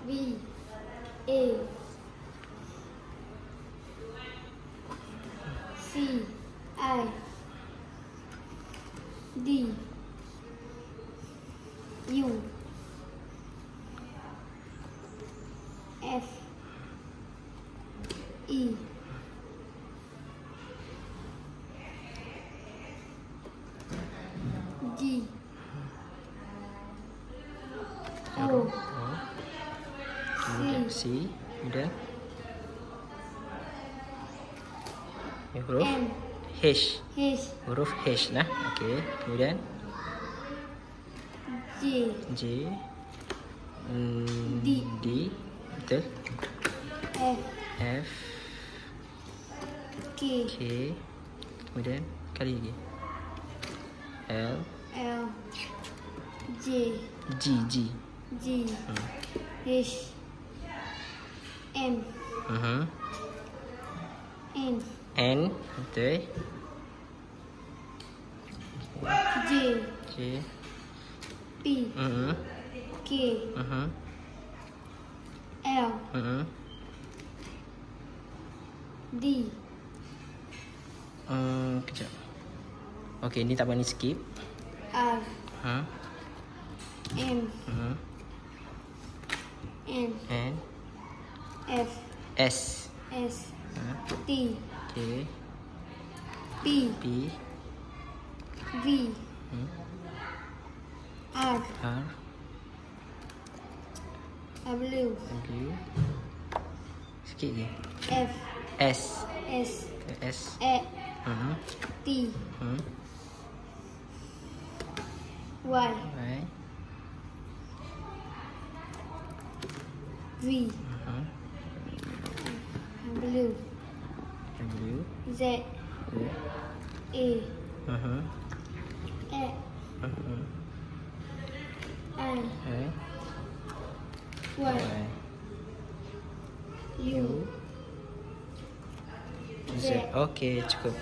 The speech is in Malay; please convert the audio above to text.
V A C I D U F E G O C, kemudian huruf M H, H huruf H nah. Okey, kemudian J J, D D, betul. F F, K K, kemudian kali lagi L, L J G, G. G H M N N, betul. J J, P K L D kejap. Okey, ni tak berani skip. R Ha. M N N, F S, S T K, P P, V R R, W W, sikit lagi. F S, S S, E T Y Y, V W W, Z A E I Y Y, U Z. Okey, cukup.